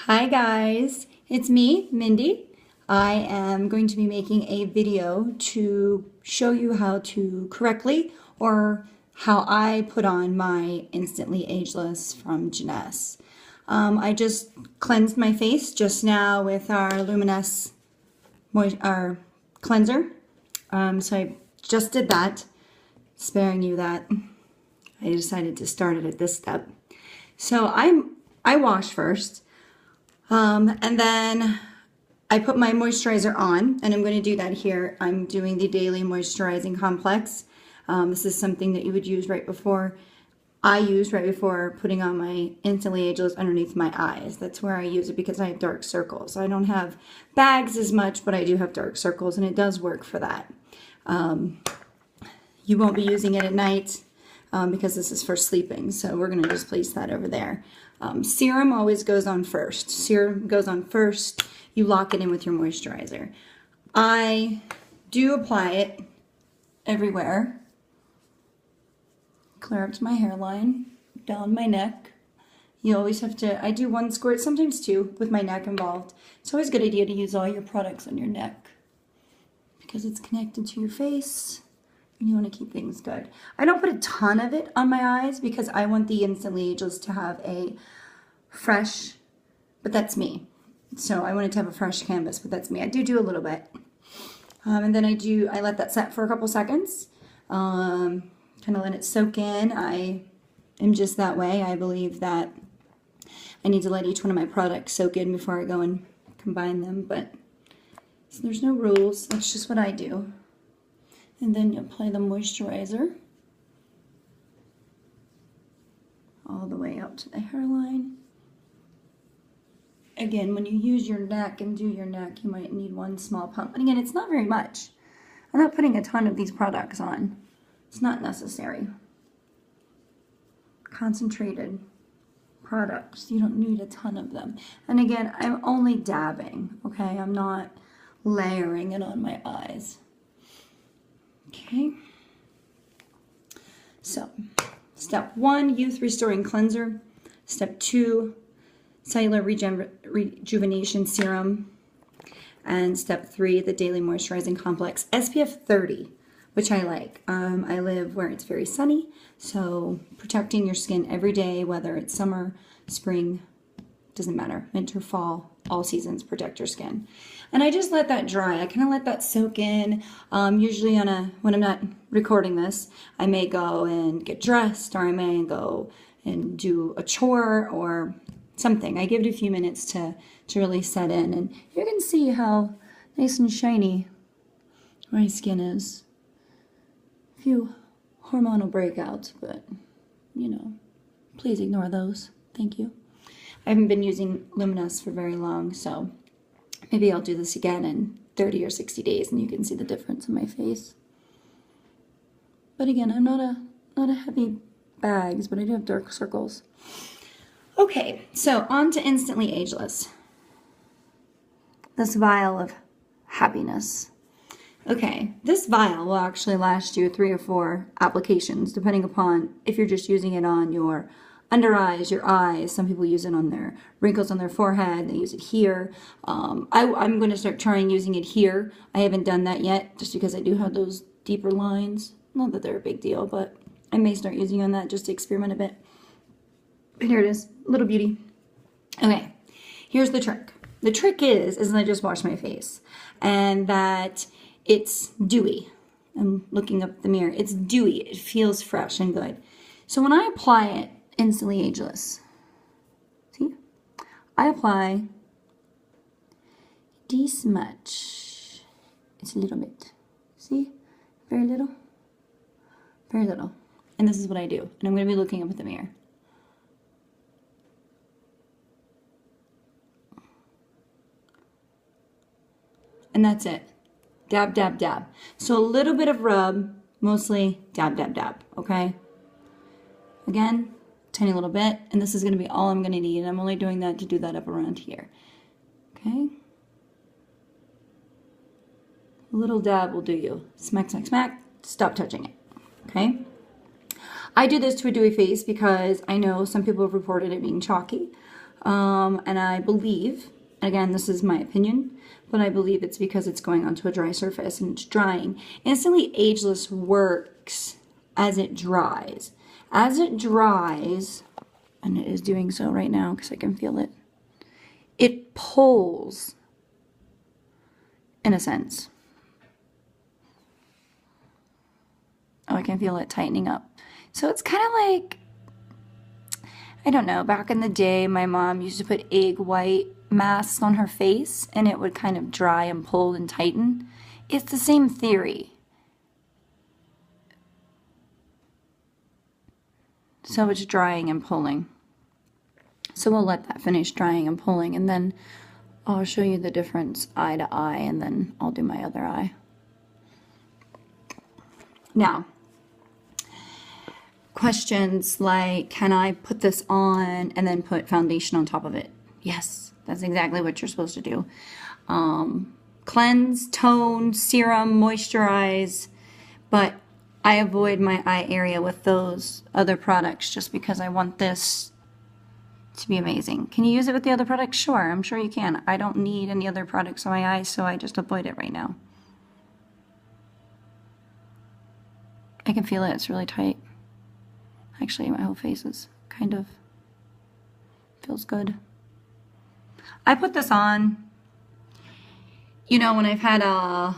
Hi guys, it's me, Mindy. I am going to be making a video to show you how to correctly or how I put on my Instantly Ageless from Jeunesse. I just cleansed my face just now with our Luminous our cleanser. So I just did that, sparing you that. I decided to start it at this step. So I wash first. And then I put my moisturizer on, and I'm going to do that here. I'm doing the Daily Moisturizing Complex. This is something that you would use right before, I use right before putting on my Instantly Ageless underneath my eyes. That's where I use it because I have dark circles. I don't have bags as much, but I do have dark circles, and it does work for that. You won't be using it at night because this is for sleeping, so we're going to just place that over there. Serum always goes on first. Serum goes on first. You lock it in with your moisturizer. I do apply it everywhere. Clear up to my hairline, down my neck. You always have to, I do one squirt, sometimes two, with my neck involved. It's always a good idea to use all your products on your neck because it's connected to your face. You want to keep things good. I don't put a ton of it on my eyes because I want the Instantly Ageless to have a fresh, but that's me. So I want it to have a fresh canvas, but that's me. I do a little bit. And then I let that set for a couple seconds. Kind of let it soak in. I am just that way. I believe that I need to let each one of my products soak in before I go and combine them, but so there's no rules. That's just what I do. And then you apply the moisturizer all the way out to the hairline. Again, when you use your neck and do your neck, you might need one small pump. And again, it's not very much. I'm not putting a ton of these products on. It's not necessary. Concentrated products, you don't need a ton of them. And again, I'm only dabbing, okay? I'm not layering it on my eyes. Okay, so step 1, Youth Restoring Cleanser. Step 2, Cellular Rejuvenation Serum. And step 3, the Daily Moisturizing Complex. SPF 30, which I like. I live where it's very sunny, so protecting your skin every day, whether it's summer, spring, doesn't matter, winter, fall, all seasons, protect your skin. And I just let that dry. I kind of let that soak in. Usually when I'm not recording this, I may go and get dressed, or I may go and do a chore or something. I give it a few minutes to really set in, and you can see how nice and shiny my skin is. A few hormonal breakouts, but you know, please ignore those. Thank you. I haven't been using Luminous for very long, so maybe I'll do this again in 30 or 60 days and you can see the difference in my face. But again, I'm not a heavy bags, but I do have dark circles. Okay, so on to Instantly Ageless. This vial of happiness. Okay, this vial will actually last you 3 or 4 applications, depending upon if you're just using it on your under eyes, your eyes. Some people use it on their wrinkles on their forehead. They use it here. I'm going to start trying using it here. I haven't done that yet just because I do have those deeper lines. Not that they're a big deal, but I may start using on that just to experiment a bit. But here it is, little beauty. Okay, here's the trick. The trick is that I just washed my face and that it's dewy. I'm looking up at the mirror. It's dewy. It feels fresh and good. So when I apply it, Instantly Ageless. See? I apply this much. It's a little bit. See? Very little. Very little. And this is what I do. And I'm going to be looking up at the mirror. And that's it. Dab, dab, dab. So a little bit of rub, mostly dab, dab, dab. Okay? Again, tiny little bit, and this is going to be all I'm going to need. I'm only doing that to do that up around here. Okay? A little dab will do you. Smack, smack, smack. Stop touching it. Okay? I do this to a dewy face because I know some people have reported it being chalky. And I believe, again, this is my opinion, but I believe it's because it's going onto a dry surface and it's drying. Instantly Ageless works as it dries. As it dries, and it is doing so right now because I can feel it, it pulls, in a sense. Oh, I can feel it tightening up. So it's kind of like, I don't know, back in the day, my mom used to put egg white masks on her face and it would kind of dry and pull and tighten. It's the same theory. So it's drying and pulling. So we'll let that finish drying and pulling, and then I'll show you the difference eye to eye, and then I'll do my other eye. Now, questions like, can I put this on and then put foundation on top of it? Yes, that's exactly what you're supposed to do. Cleanse, tone, serum, moisturize, but I avoid my eye area with those other products just because I want this to be amazing. Can you use it with the other products? Sure, I'm sure you can. I don't need any other products on my eyes, so I just avoid it right now. I can feel it, it's really tight. Actually, my whole face is kind of, feels good. I put this on, you know, when I've had a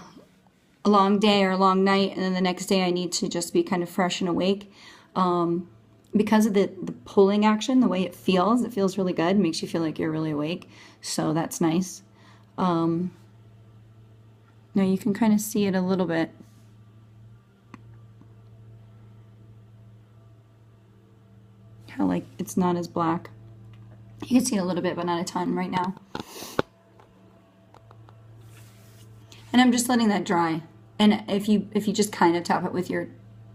long day or a long night, and then the next day I need to just be kind of fresh and awake. Because of the pulling action, the way it feels really good. It makes you feel like you're really awake. So that's nice. Now you can kind of see it a little bit. How like it's not as black. You can see it a little bit, but not a ton right now. And I'm just letting that dry. And if you just kind of tap it with your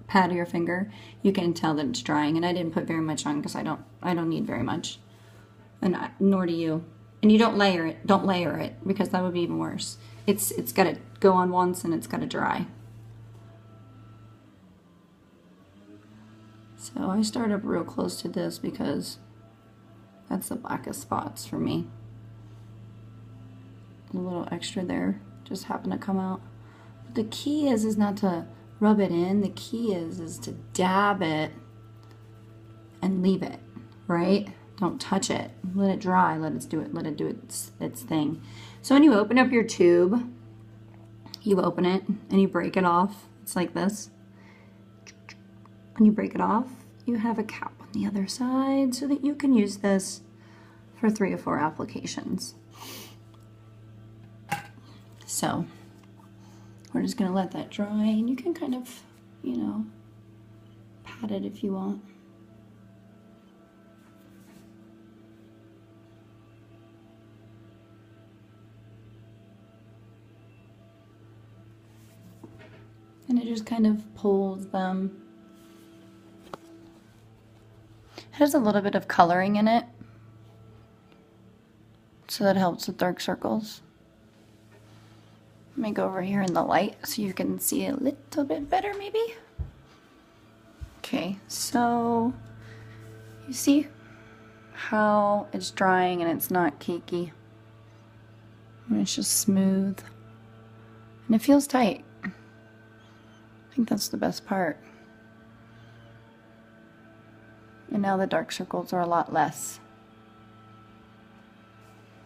pad of your finger, you can tell that it's drying. And I didn't put very much on because I don't need very much, and nor do you. And you don't layer it. Don't layer it because that would be even worse. It's got to go on once and it's got to dry. So I start up real close to this because that's the blackest spots for me. A little extra there just happened to come out. But the key is not to rub it in. The key is to dab it and leave it, right? Don't touch it. Let it dry. Let it do its thing. So when you open up your tube, you open it and you break it off. It's like this. When you break it off, you have a cap on the other side so that you can use this for 3 or 4 applications. So we're just going to let that dry, and you can kind of, you know, pat it if you want. And it just kind of pulls them. It has a little bit of coloring in it, so that helps with dark circles. Let me go over here in the light so you can see a little bit better maybe. Okay, so you see how it's drying and it's not cakey. And it's just smooth. And it feels tight. I think that's the best part. And now the dark circles are a lot less.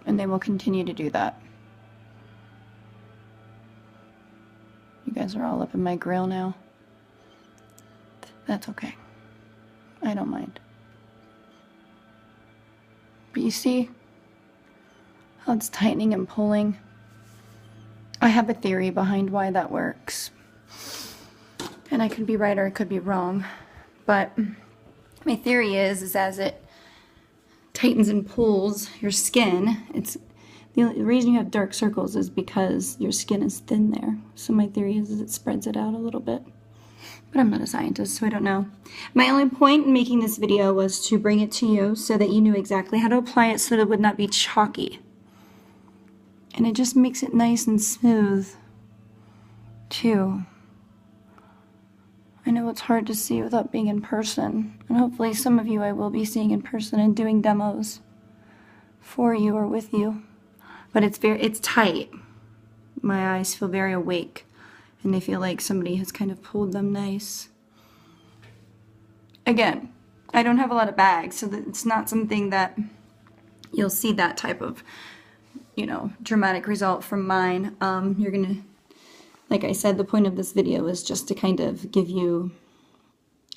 And they will continue to do that. You guys are all up in my grill now. That's okay. I don't mind. But you see how it's tightening and pulling? I have a theory behind why that works. And I could be right or I could be wrong. But my theory is as it tightens and pulls your skin, the reason you have dark circles is because your skin is thin there. So my theory is it spreads it out a little bit. But I'm not a scientist, so I don't know. My only point in making this video was to bring it to you so that you knew exactly how to apply it so that it would not be chalky. And it just makes it nice and smooth, too. I know it's hard to see without being in person. And hopefully some of you I will be seeing in person and doing demos. for you or with you. But it's tight. My eyes feel very awake, and they feel like somebody has kind of pulled them nice. Again, I don't have a lot of bags, so that it's not something that you'll see that type of, you know, dramatic result from mine. You're gonna, like I said, the point of this video is just to kind of give you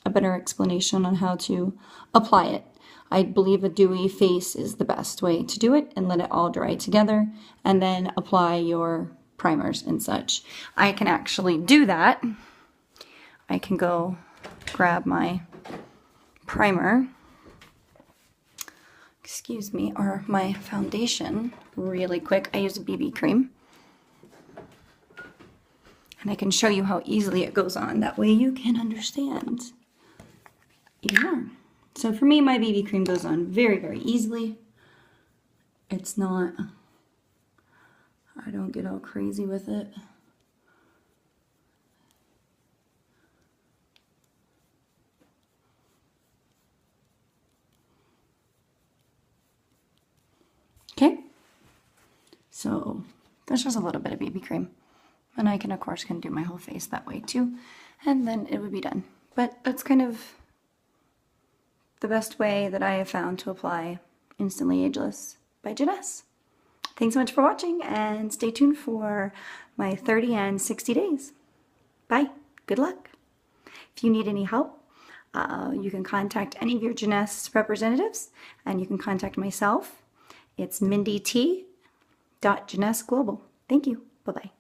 a better explanation on how to apply it. I believe a dewy face is the best way to do it, and let it all dry together, and then apply your primers and such. I can actually do that. I can go grab my primer, excuse me, or my foundation really quick. I use a BB cream, and I can show you how easily it goes on. That way you can understand even more. So for me, my BB cream goes on very, very easily. It's not, I don't get all crazy with it. Okay, so that's just a little bit of BB cream. And I can, of course, do my whole face that way too. And then it would be done. But that's kind of the best way that I have found to apply Instantly Ageless by Jeunesse. Thanks so much for watching, and stay tuned for my 30 and 60 days. Bye. Good luck. If you need any help, you can contact any of your Jeunesse representatives, and you can contact myself. It's mindyt.jeunesse global. Thank you. Bye-bye.